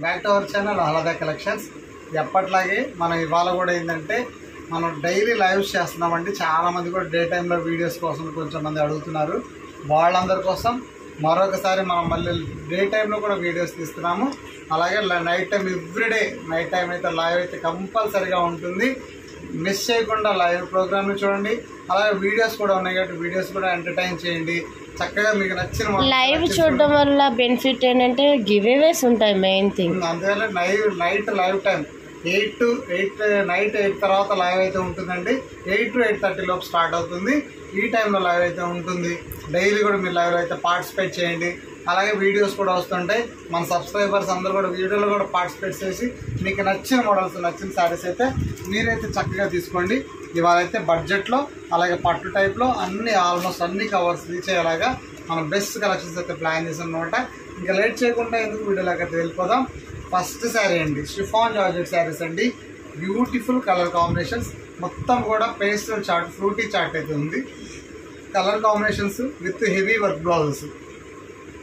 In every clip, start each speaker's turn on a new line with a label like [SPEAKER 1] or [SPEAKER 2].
[SPEAKER 1] Back to our channel Ahlada collections. ఎప్పట్లాగే మనం ఇవాళ కూడా ఏంటంటే మనం డైలీ లైవ్స్ చేస్తున్నామండి. చాలామంది కూడా డే టైంలో వీడియోస్ కోసం కొంచెం మంది అడుగుతున్నారు. వాళ్ళందరి కోసం మరొకసారి మనం మళ్ళీ డే టైంలో కూడా వీడియోస్ తీస్తున్నాము. అలాగే night time everyday night time అయితే లైవ్ అయితే కంపల్సరీగా ఉంటుంది. మిస్ చేయకుండా లైవ్ ప్రోగ్రామ్ని చూడండి. అలాగే వీడియోస్ కూడా ఉన్నాయి కాబట్టి వీడియోస్ కూడా ఎంటర్టైన్ చేయండి. చక్కగా మీకు నచ్చిన
[SPEAKER 2] లైవ్ చూడడం వల్ల బెనిఫిట్ ఏంటంటే గివ్ అవేస్ ఉంటాయి మెయిన్ థింగ్.
[SPEAKER 1] అందువల్ల night live time 8 to 8 night 8 తర్వాత లైవ్ అయితే ఉంటుందండి. 8 to 8:30 లోపు స్టార్ట్ అవుతుంది. ఈ టైంలో లైవ్ అయితే ఉంటుంది. డైలీ కూడా మీరు లైవ్లో అయితే పార్టిసిపేట్ చేయండి. అలాగే వీడియోస్ కూడా వస్తుంటాయి. మన సబ్స్క్రైబర్స్ అందరూ కూడా వీడియోలో కూడా పార్టిసిపేట్ చేసి మీకు నచ్చిన మోడల్స్ నచ్చిన శారీస్ అయితే మీరైతే చక్కగా తీసుకోండి. ఇవాళ అయితే బడ్జెట్లో అలాగే పట్టు టైప్లో అన్ని ఆల్మోస్ట్ అన్ని కవర్స్ రీచ్ అయ్యేలాగా మనం బెస్ట్ కలెక్షన్స్ అయితే ప్లాన్ చేసాం అనమాట. ఇంకా లేట్ చేయకుండా ఎందుకు వీడియోలోకి అయితే వెళ్ళిపోదాం. ఫస్ట్ శారీ అండి, షిఫాన్ జార్జెట్ శారీస్ అండి. బ్యూటిఫుల్ కలర్ కాంబినేషన్స్, మొత్తం కూడా పేస్టల్ చార్ట్ ఫ్రూటీ చార్ట్ అయితే ఉంది. Colour combinations with heavy work blouses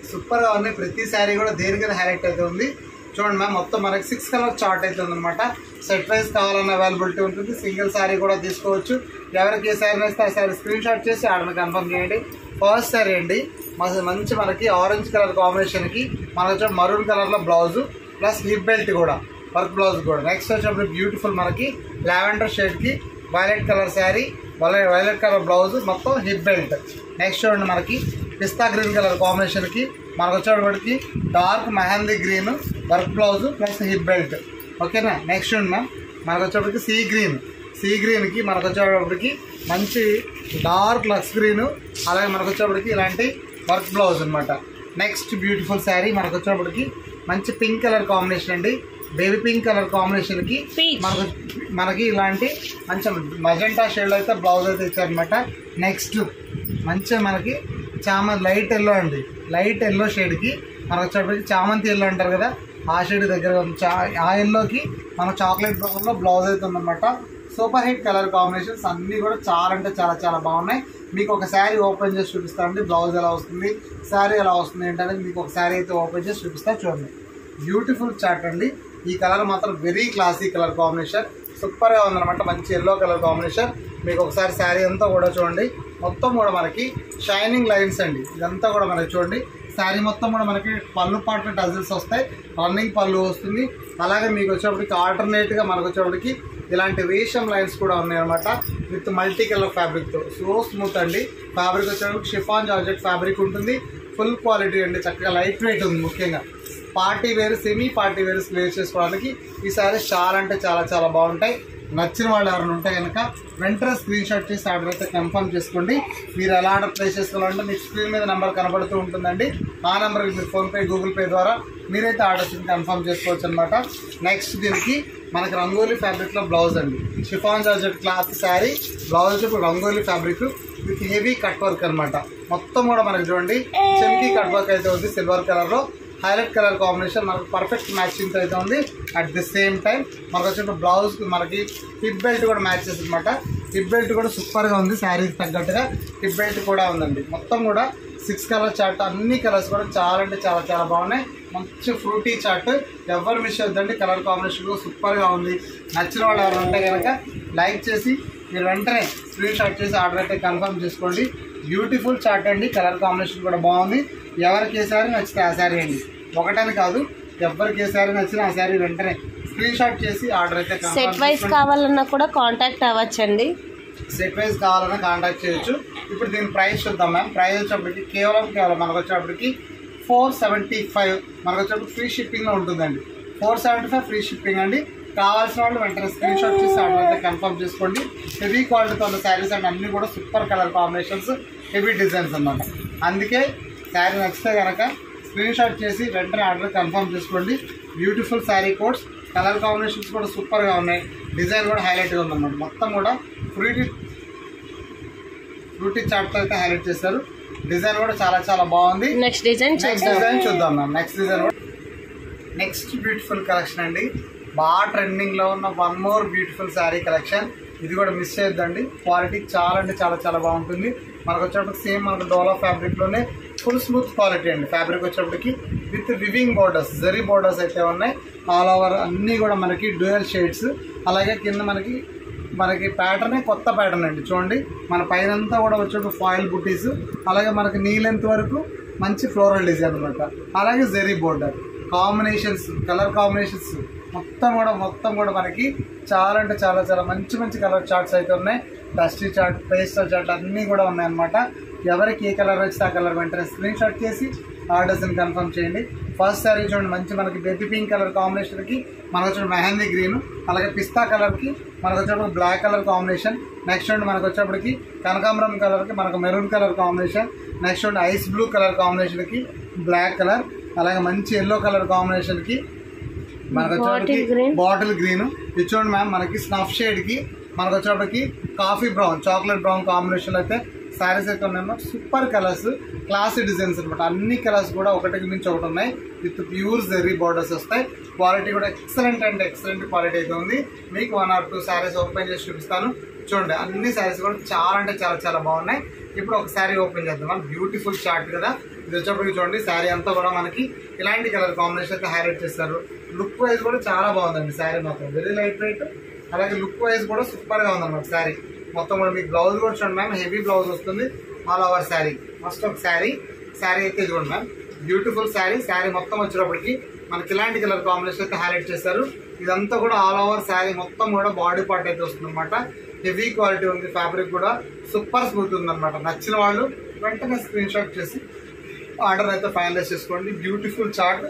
[SPEAKER 1] సూపర్గా ఉన్నాయి. ప్రతి శారీ కూడా దేనికైనా హైలైట్ అయితే ఉంది. చూడండి మ్యామ్, మొత్తం మనకి 6 కలర్ చార్ట్ అయితే ఉందన్నమాట. సెట్ వైజ్ కావాలన్న అవైలబిలిటీ ఉంటుంది. సింగిల్ శారీ కూడా తీసుకోవచ్చు. ఎవరికి ఏ శారీ వేస్తే ఆ శారీ స్క్రీన్ షాట్ చేసి ఆర్డర్ కన్ఫర్మ్ చేయండి. ఫస్ట్ శారీ అండి, మంచి మనకి ఆరెంజ్ కలర్ కాంబినేషన్కి మనకు మరూన్ కలర్లో బ్లౌజు ప్లస్ హిప్ బెల్ట్ కూడా వర్క్ బ్లౌజ్ కూడా. నెక్స్ట్ వచ్చేప్పుడు బ్యూటిఫుల్ మనకి లావెండర్ షేడ్కి violet colour sari, violet colour blouse, మొత్తం హిప్ బెల్ట్. నెక్స్ట్ చూడండి మనకి పిస్తా గ్రీన్ కలర్ కాంబినేషన్కి మనకు వచ్చేటప్పటికి dark mehndi green work blouse plus hip belt. ఓకేనా. నెక్స్ట్ చూడండి మ్యామ్, మనకు వచ్చేటప్పటికి సీ గ్రీన్కి మనకు వచ్చేటప్పటికి మంచి డార్క్ లక్స్ గ్రీను, అలాగే మనకు వచ్చేటప్పటికి ఇలాంటి వర్క్ బ్లౌజ్ అనమాట. నెక్స్ట్ బ్యూటిఫుల్ శారీ మనకు వచ్చేటప్పటికి మంచి పింక్ కలర్ కాంబినేషన్ అండి. బేబీ పింక్ కలర్ కాంబినేషన్కి మనకి ఇలాంటి మంచి మజెంటా షేడ్లో అయితే బ్లౌజ్ అయితే ఇచ్చారనమాట. నెక్స్ట్ మంచిగా మనకి లైట్ ఎల్లో అండి, లైట్ ఎల్లో షేడ్కి మనకు వచ్చేటప్పటికి చామంతి ఎల్లో అంటారు కదా, ఆ షేడ్ దగ్గర ఆ ఎల్లోకి మన చాక్లెట్ బ్రౌన్లో బ్లౌజ్ అయితే ఉందన్నమాట. సూపర్ హిట్ కలర్ కాంబినేషన్స్ అన్నీ కూడా చాలా అంటే చాలా బాగున్నాయి. మీకు ఒక శారీ ఓపెన్ చేసి చూపిస్తానండి. బ్లౌజ్ ఎలా వస్తుంది, శారీ ఎలా వస్తుంది ఏంటనేది మీకు ఒక శారీ అయితే ఓపెన్ చేసి చూపిస్తా. చూడండి, బ్యూటిఫుల్ చార్ట్ అండి. ఈ కలర్ మాత్రం వెరీ క్లాసీ కలర్ కాంబినేషన్, సూపర్గా ఉందన్నమాట. మంచి ఎల్లో కలర్ కాంబినేషన్. మీకు ఒకసారి శారీ అంతా కూడా చూడండి, మొత్తం కూడా మనకి షైనింగ్ లైన్స్ అండి. ఇదంతా కూడా మనకి చూడండి, శారీ మొత్తం కూడా మనకి పళ్ళు పాటలు టజిల్స్ వస్తాయి, రన్నింగ్ పళ్ళు వస్తుంది. అలాగే మీకు వచ్చేప్పటికి ఆల్టర్నేట్గా మనకు వచ్చేప్పటికి ఇలాంటి రేషం లైన్స్ కూడా ఉన్నాయన్నమాట. విత్ మల్టీ కలర్ ఫ్యాబ్రిక్తో సో స్మూత్ అండి. ఫ్యాబ్రిక్ వచ్చేప్పటికి షిఫాన్ జార్జెట్ ఫ్యాబ్రిక్ ఉంటుంది. ఫుల్ క్వాలిటీ అండి, చక్కగా లైట్ వెయిట్ ఉంది. ముఖ్యంగా party wear, semi party wear wear చేసుకోవడానికి ఈ శారీస్ చాలా అంటే చాలా బాగుంటాయి. నచ్చిన వాళ్ళు ఎవరైనా ఉంటే కనుక వెంటనే స్క్రీన్ షాట్ చేసి ఆర్డర్ అయితే కన్ఫర్మ్ చేసుకోండి. మీరు ఎలా ఆర్డర్ ప్లేస్ చేసుకోవాలంటే మీకు స్క్రీన్ మీద నెంబర్ కనబడుతూ ఉంటుందండి. ఆ నెంబర్కి మీరు ఫోన్పే గూగుల్ పే ద్వారా మీరైతే ఆర్డర్స్ కన్ఫర్మ్ చేసుకోవచ్చు అనమాట. నెక్స్ట్ దీనికి మనకి రంగోలీ ఫ్యాబ్రిక్లో బ్లౌజ్ అండి. Chiffon georgette cloth sari, blouse ఇప్పుడు rangoli fabric with heavy cut work అనమాట. మొత్తం కూడా మనకి చూడండి చెంకీ కట్ వర్క్ అయితే ఉంది. సిల్వర్ కలర్లో హైలైట్ కలర్ కాంబినేషన్ మనకు పర్ఫెక్ట్ మ్యాచింగ్ అయితే ఉంది. అట్ ది సేమ్ టైం మనకు వచ్చే బ్లౌజ్ మనకి హిప్ బెల్ట్ కూడా మ్యాచ్ చేస్తుంది అనమాట. హిప్ బెల్ట్ కూడా సూపర్గా ఉంది, శారీకి తగ్గట్టుగా హిప్ బెల్ట్ కూడా ఉందండి. మొత్తం కూడా 6 కలర్ చార్ట్, అన్ని కలర్స్ కూడా చాలా అంటే చాలా బాగున్నాయి. మంచి ఫ్రూటీ చార్ట్, ఎవరు మిస్ అవుతుందండి. కలర్ కాంబినేషన్ కూడా సూపర్గా ఉంది. నచ్చిన వాళ్ళు ఎవరు ఉంటే కనుక లైక్ చేసి మీరు వెంటనే స్క్రీన్ షాట్ చేసి ఆర్డర్ అయితే కన్ఫర్మ్ చేసుకోండి. బ్యూటిఫుల్ చార్ట్ అండి, కలర్ కాంబినేషన్ కూడా బాగుంది. ఎవరికి ఏ శారీ నచ్చితే ఆ శారీ అండి, ఒకటని కాదు, ఎవరికి ఏ శారీ నచ్చినా ఆ శారీ వెంటనే స్క్రీన్ షాట్ చేసి ఆర్డర్ అయితే
[SPEAKER 2] సెట్ వైజ్ కావాలన్నా కూడా కాంటాక్ట్ అవ్వచ్చండి.
[SPEAKER 1] సెట్ వైజ్ కావాలన్నా కాంటాక్ట్ చేయొచ్చు. ఇప్పుడు దీని ప్రైస్ చూద్దాం మ్యామ్. ప్రైస్ వచ్చేప్పటికి కేవలం మనకు వచ్చేప్పటికి 475 మనకు వచ్చేప్పటికి ఫ్రీ షిప్పింగ్లో ఉంటుందండి. 475 ఫ్రీ షిప్పింగ్ అండి. కావాల్సిన వాళ్ళు వెంటనే స్క్రీన్ షాట్ చేసి ఆర్డర్ అయితే కన్ఫర్మ్ చేసుకోండి. హెవీ క్వాలిటీతో ఉన్న శారీస్ అండ్ అన్నీ కూడా super colour combinations, heavy designs అన్నమాట. అందుకే శారీ నచ్చితే కనుక స్క్రీన్ షాట్ చేసి వెంటనే ఆర్డర్ కన్ఫర్మ్ చేసుకోండి. Beautiful sari codes, colour combinations కూడా సూపర్గా ఉన్నాయి. డిజైన్ కూడా హైలైట్గా ఉందన్నమాట. మొత్తం కూడా ఫ్రూటీ చార్ట్తో అయితే హైలైట్ చేశారు. డిజైన్ కూడా చాలా బాగుంది.
[SPEAKER 2] నెక్స్ట్ డిజైన్
[SPEAKER 1] చూద్దాం మ్యామ్. నెక్స్ట్ డిజైన్ కూడా నెక్స్ట్ బ్యూటిఫుల్ కలెక్షన్ అండి. బాగా ట్రెండింగ్లో ఉన్న one more beautiful sari collection. ఇది కూడా మిస్ చేయొద్దండి. క్వాలిటీ చాలా అంటే చాలా బాగుంటుంది. మనకు వచ్చేటప్పటికి సేమ్ మనకు డోలా ఫ్యాబ్రిక్లోనే ఫుల్ స్మూత్ క్వాలిటీ అండి. ఫ్యాబ్రిక్ వచ్చేటప్పటికి with weaving borders, zari borders అయితే ఉన్నాయి ఆల్ ఓవర్. అన్నీ కూడా మనకి డ్యూయల్ షేడ్స్. అలాగే కింద మనకి ప్యాటర్నే కొత్త ప్యాటర్న్ అండి. చూడండి మన పైనంతా కూడా వచ్చేటు ఫాయిల్ బుటీస్, అలాగే మనకి నీ లెంత్ వరకు మంచి ఫ్లోరల్ డిజైన్ అనమాట. అలాగే zari border combinations, colour combinations మొత్తం కూడా మనకి చాలా అంటే చాలా మంచి కలర్ చార్ట్స్ అయితే ఉన్నాయి. డస్టీ చార్ట్, పేస్టల్ చార్ట్ అన్నీ కూడా ఉన్నాయన్నమాట. ఎవరికి ఏ కలర్ వచ్చితే ఆ కలర్ వెంటనే స్క్రీన్ షాట్ చేసి ఆర్డర్స్ని కన్ఫర్మ్ చేయండి. ఫస్ట్ శారీ చూడండి మంచి మనకి బేబీ పింక్ కలర్ కాంబినేషన్కి మనకు వచ్చే మెహందీ గ్రీన్, అలాగే పిస్తా కలర్కి మనకు వచ్చేప్పుడు బ్లాక్ కలర్ కాంబినేషన్. నెక్స్ట్ చూడండి మనకు వచ్చేప్పటికి కనకాంబరం కలర్కి మనకు మెరూన్ కలర్ కాంబినేషన్. నెక్స్ట్ చూడండి ఐస్ బ్లూ కలర్ కాంబినేషన్కి బ్లాక్ కలర్, అలాగే మంచి ఎల్లో కలర్ కాంబినేషన్కి మనకు వచ్చేప్పటికి బాటిల్ గ్రీన్. ఇది చూడండి మ్యామ్ మనకి స్నఫ్ షేడ్కి మనకు వచ్చేప్పటికి కాఫీ బ్రౌన్, చాక్లెట్ బ్రౌన్ కాంబినేషన్లో అయితే శారీస్ అయితే ఉన్నాయన్నమాట. సూపర్ కలర్స్, క్లాసీ డిజైన్స్ అనమాట. అన్ని కలర్స్ కూడా ఒకటికి మించి ఒకటి ఉన్నాయి. విత్ ప్యూర్ జెర్రీ బార్డర్స్ వస్తాయి. క్వాలిటీ కూడా ఎక్సలెంట్ క్వాలిటీ అయితే ఉంది. మీకు 1 or 2 శారీస్ ఓపెన్ చేసి చూపిస్తాను. చూడండి అన్ని శారీస్ కూడా చాలా అంటే చాలా బాగున్నాయి. ఇప్పుడు ఒక శారీ ఓపెన్ చేద్దాం. బ్యూటిఫుల్ చార్ట్ కదా ఇది. వచ్చేప్పటికి చూడండి శారీ అంతా కూడా మనకి ఇలాంటి కలర్ కాంబినేషన్ అయితే హైలైట్ చేస్తారు. లుక్ వైజ్ కూడా చాలా బాగుందండి శారీ మాత్రం. వెరీ లైట్ వెయిట్, అలాగే లుక్ వైజ్ కూడా సూపర్గా ఉందన్నమాట శారీ మొత్తం కూడా. మీకు బ్లౌజ్ కూడా చూడండి మ్యామ్, హెవీ బ్లౌజ్ వస్తుంది ఆల్ ఓవర్ శారీ. ఫస్ట్ ఒక శారీ అయితే చూడండి మ్యామ్, బ్యూటిఫుల్ శారీ మొత్తం వచ్చేటప్పటికి మనకి ఇలాంటి కలర్ కాంబినేషన్ అయితే హైలైట్ చేస్తారు. ఇదంతా కూడా ఆల్ ఓవర్ శారీ మొత్తం కూడా బాడీ పార్ట్ అయితే వస్తుంది అనమాట. హెవీ క్వాలిటీ ఉంది, ఫ్యాబ్రిక్ కూడా సూపర్ స్మూత్ ఉందన్నమాట. నచ్చిన వాళ్ళు వెంటనే స్క్రీన్ షాట్ చేసి ఆర్డర్ అయితే ఫైనలైజ్ చేసుకోండి. Beautiful chart.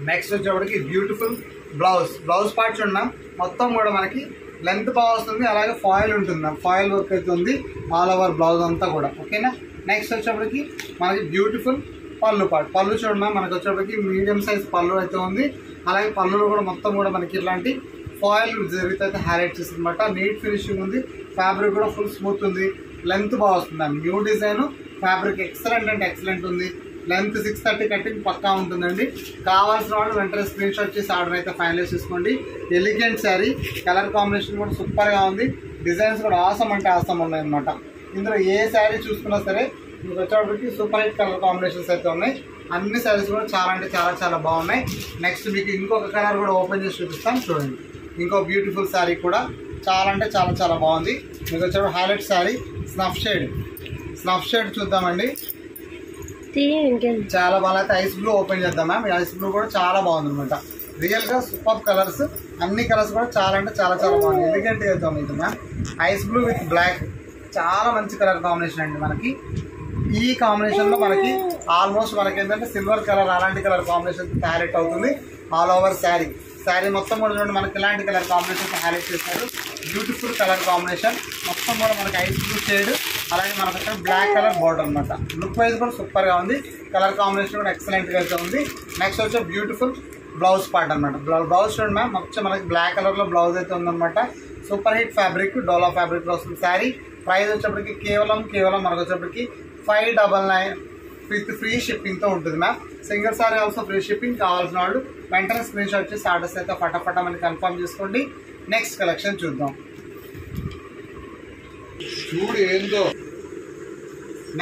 [SPEAKER 1] నెక్స్ట్ వచ్చేప్పటికి బ్యూటిఫుల్ బ్లౌజ్ పార్ట్ చూడండి మ్యామ్, మొత్తం కూడా మనకి లెంత్ బాగా వస్తుంది, అలాగే ఫాయిల్ ఉంటుంది మ్యామ్. ఫాయిల్ వర్క్ అయితే ఉంది ఆల్ ఓవర్ బ్లౌజ్ అంతా కూడా. ఓకేనా. నెక్స్ట్ వచ్చేప్పటికి మనకి బ్యూటిఫుల్ పళ్ళు చూడండి మ్యామ్, మనకి వచ్చేప్పటికి మీడియం సైజ్ పళ్ళు అయితే ఉంది. అలాగే పళ్ళులో కూడా మొత్తం కూడా మనకి ఇట్లాంటి ఫాయిల్ జరిగితే అయితే హైలైట్ చేస్తుంది అనమాట. నీట్ ఫినిషింగ్ ఉంది, ఫ్యాబ్రిక్ కూడా ఫుల్ స్మూత్ ఉంది, లెంత్ బాగా వస్తుంది ma'am. New design, fabric excellent ఉంది. లెంత్ 630 కటింగ్ పక్కా ఉంటుందండి. కావాల్సిన వాళ్ళు వెంటనే స్క్రీన్ షాట్ చేసి ఆర్డర్ అయితే ఫైనలైజ్ చేసుకోండి. ఎలిగెంట్ శారీ, కలర్ కాంబినేషన్ కూడా సూపర్గా ఉంది. డిజైన్స్ కూడా ఆసమ్ ఉన్నాయన్నమాట. ఇందులో ఏ శారీ చూసుకున్నా సరే మీకు వచ్చేటప్పటికి సూపర్ హిట్ కలర్ కాంబినేషన్స్ అయితే ఉన్నాయి. అన్ని శారీస్ కూడా చాలా అంటే చాలా బాగున్నాయి. నెక్స్ట్ మీకు ఇంకొక కలర్ కూడా ఓపెన్ చేసి చూపిస్తాను చూడండి. ఇంకో బ్యూటిఫుల్ శారీ కూడా చాలా అంటే చాలా బాగుంది. మీకు వచ్చేటప్పుడు హైలైట్ శారీ స్నఫ్ షేడ్ చూద్దామండి. చాలా బాగా అయితే ఐస్ బ్లూ ఓపెన్ చేద్దాం మ్యామ్. ఐస్ బ్లూ కూడా చాలా బాగుంది అనమాట. రియల్ గా సూపర్ కలర్స్, అన్ని కలర్స్ కూడా చాలా అంటే చాలా బాగుంది. ఎలిగెంట్ అయితే ఉంది ma'am. Ice blue with black చాలా మంచి కలర్ కాంబినేషన్ అండి. మనకి ఈ కాంబినేషన్ లో మనకి ఆల్మోస్ట్ మనకి ఏంటంటే సిల్వర్ కలర్ అలాంటి కలర్ కాంబినేషన్ హైలైట్ అవుతుంది ఆల్ ఓవర్ శారీ మొత్తం కూడా చూడండి మనకి ఇలాంటి కలర్ కాంబినేషన్ హైలైట్ చేశారు. బ్యూటిఫుల్ కలర్ కాంబినేషన్ మొత్తం కూడా మనకి ఐస్ బ్లూ షేడ్, అలాగే మనకి ఇక్కడ బ్లాక్ కలర్ బోర్డర్ అనమాట. లుక్ వైజ్ కూడా సూపర్గా ఉంది, కలర్ కాంబినేషన్ కూడా ఎక్సలెంట్గా అయితే ఉంది. నెక్స్ట్ వచ్చే బ్యూటిఫుల్ బ్లౌజ్ పార్ట్ అనమాట. బ్లౌజ్ చూడండి మ్యామ్, వచ్చి మనకి బ్లాక్ కలర్లో బ్లౌజ్ అయితే ఉందన్నమాట. సూపర్ హిట్ ఫ్యాబ్రిక్, డోలా ఫ్యాబ్రిక్లో వస్తుంది శారీ. ప్రైస్ వచ్చేప్పటికి కేవలం మనకు వచ్చేప్పటికి 599 విత్ ఫ్రీ షిప్పింగ్తో ఉంటుంది ma'am. Single sorry also free shipping. కావాల్సిన వాళ్ళు వెంటనే స్క్రీన్ షాట్ చేసి ఆర్డర్స్ అయితే ఫటాఫట మనకి కన్ఫర్మ్ చేసుకోండి. నెక్స్ట్ కలెక్షన్ చూద్దాం. చూడు ఏందో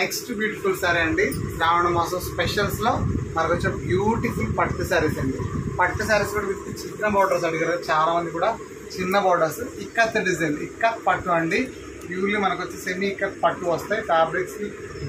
[SPEAKER 1] నెక్స్ట్ బ్యూటిఫుల్ సారీ అండి. శ్రావణ మాసం స్పెషల్స్లో మనకు వచ్చే బ్యూటిఫుల్ పట్టు శారీస్ అండి. పట్టు శారీస్ కూడా విత్ చిన్న బార్డర్స్ అడిగారు చాలా మంది కూడా. చిన్న బార్డర్స్, ఇక్కత్ డిజైన్, ఇక్కత్ పట్టు అండి. ప్యూర్లీ మనకు వచ్చి సెమీ ఇక్కత్ పట్టు వస్తాయి. ఫ్యాబ్రిక్స్,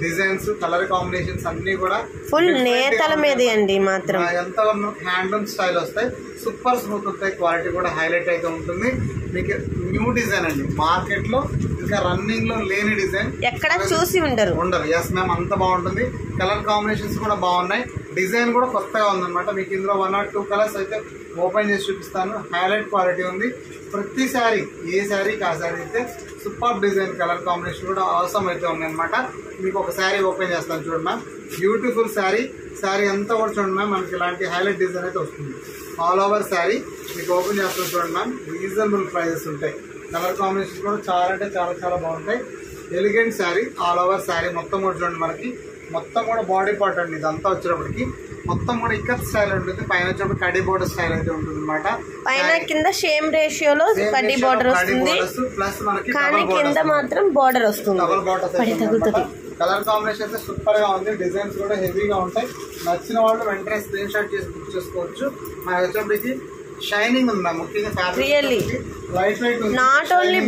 [SPEAKER 1] డిజైన్స్, కలర్ కాంబినేషన్స్ అన్ని కూడా
[SPEAKER 2] ఫుల్ నేతల మీద అండి. మాత్రం
[SPEAKER 1] ఎంత హ్యాండ్లూమ్ స్టైల్ వస్తాయి. సూపర్ స్మూత్ వస్తాయి. క్వాలిటీ కూడా హైలైట్ అయితే ఉంటుంది. మీకు న్యూ డిజైన్ అండి, మార్కెట్ లో ఇంకా రన్నింగ్ లో లేని డిజైన్
[SPEAKER 2] ఎక్కడ చూసి ఉండరు.
[SPEAKER 1] ఎస్ మ్యామ్, అంత బాగుంటుంది. కలర్ కాంబినేషన్స్ కూడా బాగున్నాయి. డిజైన్ కూడా కొత్తగా ఉందన్నమాట. మీకు ఇందులో 1 or 2 కలర్స్ అయితే ఓపెన్ చేసి చూపిస్తాను. హైలైట్ క్వాలిటీ ఉంది. ప్రతి శారీ, ఏ శారీకి ఆ శారీ అయితే సూపర్ డిజైన్, కలర్ కాంబినేషన్ కూడా అవసరం అయితే ఉంది అనమాట. మీకు ఒక శారీ ఓపెన్ చేస్తాను చూడండి మ్యామ్. బ్యూటిఫుల్ శారీ అంతా కూడా చూడండి మ్యామ్. మనకి ఇలాంటి హైలైట్ డిజైన్ అయితే వస్తుంది ఆల్ ఓవర్ శారీ. మీకు ఓపెన్ చేస్తాను చూడండి మ్యామ్. రీజనబుల్ ప్రైజెస్ ఉంటాయి. కలర్ కాంబినేషన్ కూడా చాలా అంటే చాలా బాగుంటాయి. Elegant sari, all over sari మొత్తం కూడా చూడండి మనకి మొత్తం కూడా బాడీ పార్ట్ అండి. ఇదంతా వచ్చేటప్పటికి మొత్తం కూడా ఇక్కత్ స్టైల్ ఉంటుంది. పైన వచ్చేప్పుడు కడ్డీ బోర్డర్ స్టైల్ అయితే ఉంటుంది అనమాట.
[SPEAKER 2] పైన కింద సేమ్ రేషియోలో కడ్డీ బోర్డర్ వస్తుంది,
[SPEAKER 1] ప్లస్ మనకి
[SPEAKER 2] కానీ కింద మాత్రం బోర్డర్ వస్తుంది.
[SPEAKER 1] Double border. కలర్ కాంబినేషన్ అయితే సూపర్ గా ఉంది. డిజైన్స్ కూడా హెవీగా ఉంటాయి. నచ్చిన వాళ్ళు వెంటనే స్క్రీన్ షాట్ చేసి బుక్ చేసుకోవచ్చు. మనకి వచ్చేప్పటికి షైనింగ్ ఉంది మ్యామ్. ముఖ్యంగా
[SPEAKER 2] రియల్లీ
[SPEAKER 1] లైట్ వెయిట్ ఉంది.
[SPEAKER 2] నాట్ ఓన్లీ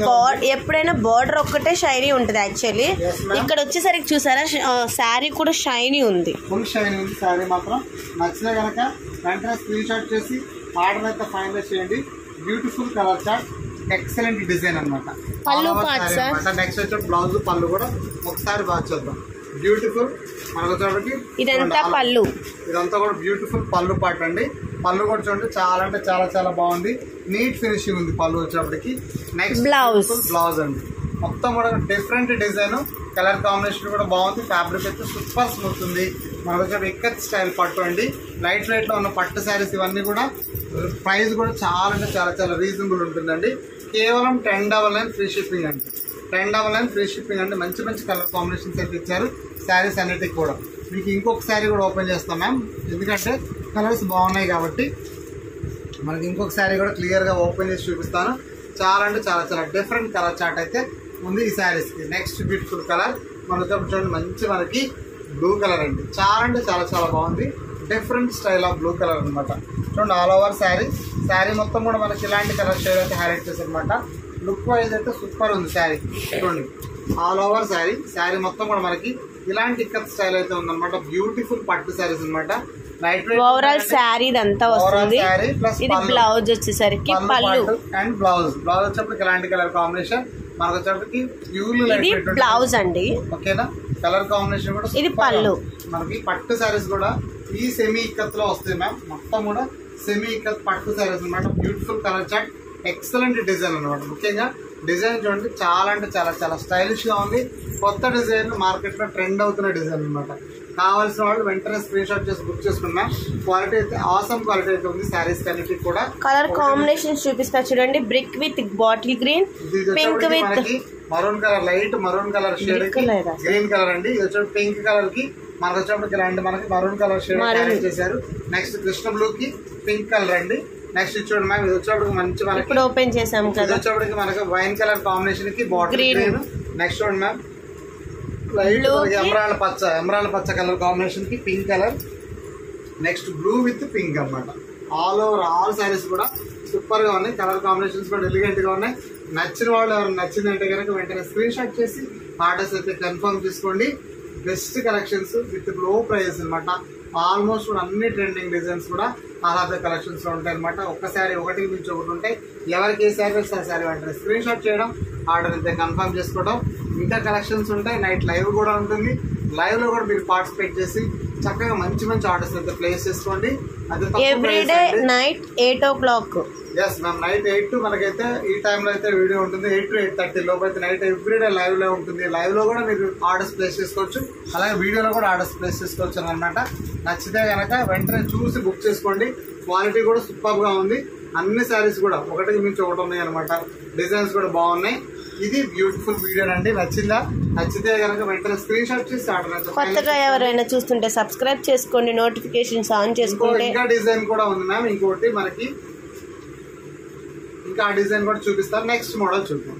[SPEAKER 2] ఎప్పుడైనా బార్డర్ ఒక్కటే షైనీ ఉంటుంది యాక్చువల్లీ. ఇక్కడ వచ్చేసరికి చూసారా శారీ కూడా షైనీ ఉంది,
[SPEAKER 1] ఫుల్ షైనీ ఉంది శారీ మాత్రం. నచ్చితే కనుక వెంటనే స్క్రీన్ షాట్ చేసి ఆర్డర్ అయితే ఫైనలైజ్ చేయండి. Beautiful colour chart, excellent design అనమాట. నెక్స్ట్ వచ్చే బ్లౌజ్ పళ్ళు కూడా ఒకసారి బాగా చూద్దాం. బ్యూటిఫుల్ మనకు వచ్చేప్పటికి
[SPEAKER 2] ఇదంతా పళ్ళు,
[SPEAKER 1] ఇదంతా కూడా బ్యూటిఫుల్ పళ్ళు పాట అండి. పళ్ళు కూడా చూడండి చాలా అంటే చాలా చాలా బాగుంది. నీట్ ఫినిషింగ్ ఉంది పళ్ళు వచ్చేప్పటికి. నెక్స్ట్ బ్లౌజ్ అండి. మొత్తం కూడా డిఫరెంట్ డిజైన్, కలర్ కాంబినేషన్ కూడా బాగుంది. ఫ్యాబ్రిక్ అయితే సూపర్ స్మూత్ ఉంది. మనకు వచ్చే ఇక్కత్ స్టైల్ పట్టు అండి. లైట్ వెయిట్ లో ఉన్న పట్టు శారీస్ ఇవన్నీ కూడా ప్రైస్ కూడా చాలా అంటే చాలా చాలా రీజనబుల్ ఉంటుందండి. కేవలం 1099 ఫ్రీ షిప్పింగ్ అండి. 1099 ఫ్రీ షిప్పింగ్ అంటే మంచి మంచి కలర్ కాంబినేషన్స్ అయితే ఇచ్చారు శారీస్ అన్నిటికి కూడా. మీకు ఇంకొక శారీ కూడా ఓపెన్ చేస్తాం మ్యామ్, ఎందుకంటే కలర్స్ బాగున్నాయి కాబట్టి. మనకి ఇంకొక శారీ కూడా క్లియర్గా ఓపెన్ చేసి చూపిస్తాను. చాలా అంటే చాలా చాలా డిఫరెంట్ కలర్ చార్ట్ అయితే ఉంది ఈ శారీస్కి. నెక్స్ట్ బ్యూటిఫుల్ కలర్ మనకి చూడండి, మంచి మనకి బ్లూ కలర్ అండి. చాలా అంటే చాలా చాలా బాగుంది. Different style of blue colour అనమాట. చూడండి ఆల్ ఓవర్ శారీ మొత్తం కూడా మనకి ఇలాంటి కలర్ షేడ్ అయితే హైలైట్ చేశారు అనమాట. లుక్ వైజ్ అయితే సూపర్ ఉంది శారీ. చూడండి ఆల్ ఓవర్ శారీ మొత్తం కూడా మనకి ఇలాంటి ఇక్కత్ స్టైల్ అయితే ఉందన్నమాట. బ్యూటిఫుల్ పట్టు శారీస్ అనమాట.
[SPEAKER 2] ఓవరాల్ శారీ అంతా వస్తుంది. ఇది బ్లౌజ్ వచ్చేసరికి పళ్ళు
[SPEAKER 1] అండ్ బ్లౌజ్ వచ్చేప్పటికి ఇలాంటి కలర్ కాంబినేషన్ మనకు వచ్చేప్పటికి
[SPEAKER 2] ఇది బ్లౌజ్ అండి.
[SPEAKER 1] ఓకేనా, కలర్ కాంబినేషన్ కూడా
[SPEAKER 2] ఇది పళ్ళు.
[SPEAKER 1] మనకి పట్టు శారీస్ కూడా ఈ సెమీ ఇక్కత్ లో వస్తాయి మ్యామ్. మొత్తం కూడా సెమీ ఇక్కత్ పట్టు శారీస్ అనమాట. Beautiful colour chart, excellent design అనమాట. ముఖ్యంగా డిజైన్ చూడండి చాలా అంటే చాలా చాలా స్టైలిష్ గా ఉంది. కొత్త డిజైన్ మార్కెట్ లో ట్రెండ్ అవుతున్న డిజైన్ అనమాట. కావాల్సిన వాళ్ళు వెంటనే స్క్రీన్ షాట్ చేసి బుక్ చేసుకున్నా. క్వాలిటీ అయితే ఆసమ్ క్వాలిటీ అయితే ఉంది శారీస్ అన్నిటికి కూడా.
[SPEAKER 2] కలర్ కాంబినేషన్ చూపిస్తా చూడండి. Brick with bottle green, pink with
[SPEAKER 1] maroon colour, light maroon colour shade green colour అండి. ఇది వచ్చి పింక్ కలర్ కి మనకు వచ్చేప్పటికి ఇలాంటి మనకి మరూన్ కలర్ షేడ్ క్యారీ చేశారు. నెక్స్ట్ కృష్ణ బ్లూ కి పింక్ కలర్ అండి. నెక్స్ట్ చూడండి మ్యామ్, ఇది వచ్చేప్పటికి మంచి మనకి
[SPEAKER 2] ఓపెన్ చేసాము కదా,
[SPEAKER 1] వచ్చేప్పటికి మనకి వైన్ కలర్ కాంబినేషన్ కి బాటిల్ గ్రీన్. నెక్స్ట్ చూడండి మ్యామ్, లైట్ ఎమరాల్డ్ పచ్చ కలర్ కాంబినేషన్ కి pink colour. Next blue with pink అనమాట. ఆల్ ఓవర్ ఆల్ శారీస్ కూడా సూపర్ గా ఉన్నాయి. కలర్ కాంబినేషన్స్ కూడా ఎలిగెంట్ గా ఉన్నాయి. నచ్చిన వాళ్ళు ఎవరైనా నచ్చిందంటే కనుక వెంటనే స్క్రీన్ షాట్ చేసి ఆర్డర్స్ అయితే కన్ఫర్మ్ చేసుకోండి. బెస్ట్ కలెక్షన్స్ విత్ లో ప్రైస్ అనమాట. ఆల్మోస్ట్ అన్ని ట్రెండింగ్ డిజైన్స్ కూడా ఆహాద కలెక్షన్స్ లో ఉంటాయి అనమాట. ఒక్కసారి ఒకటికి మించి ఒకటి ఉంటాయి. ఎవరికి ఏ శారీ వస్తే ఆ శారీ వెంటనే స్క్రీన్ షాట్ చేయడం, ఆర్డర్ అయితే కన్ఫర్మ్ చేసుకోవడం. ఇంకా కలెక్షన్స్ ఉంటాయి. నైట్ లైవ్ కూడా ఉంటుంది. లైవ్ లో కూడా మీరు పార్టిసిపేట్ చేసి చక్కగా మంచి మంచి ఆర్డర్స్ అయితే ప్లేస్ చేసుకోండి.
[SPEAKER 2] Every day night 8 o'clock.
[SPEAKER 1] Yes ma'am, night 8 to మనకైతే ఈ టైంలో అయితే వీడియో ఉంటుంది. 8 to 8:30 లోపు అయితే నైట్ ఎవ్రీడే లైవ్ లో ఉంటుంది. లైవ్ లో కూడా మీరు ఆర్డర్స్ ప్లేస్ చేసుకోవచ్చు. అలాగే వీడియోలో కూడా ఆర్డర్స్ ప్లేస్ చేసుకోవచ్చు అనమాట. నచ్చితే కనుక వెంటనే చూసి బుక్ చేసుకోండి. క్వాలిటీ కూడా సూపర్ గా ఉంది. అన్ని శారీస్ కూడా ఒకటికి మించి ఒకటి ఉన్నాయి అనమాట. డిజైన్స్ కూడా బాగున్నాయి. ఇది బ్యూటిఫుల్ వీడియో అండి. నచ్చితే కనుక వెంటనే స్క్రీన్ షాట్ చేసి ఆర్డర్.
[SPEAKER 2] కొత్తగా ఎవరైనా చూస్తుంటే సబ్స్క్రైబ్ చేసుకోండి, నోటిఫికేషన్స్ ఆన్ చేసుకోండి.
[SPEAKER 1] ఇంకా డిజైన్ కూడా ఉంది మ్యామ్. ఇంకోటి మనకి ఇంకా డిజైన్ కూడా చూపిస్తారు. నెక్స్ట్ మోడల్ చూద్దాం.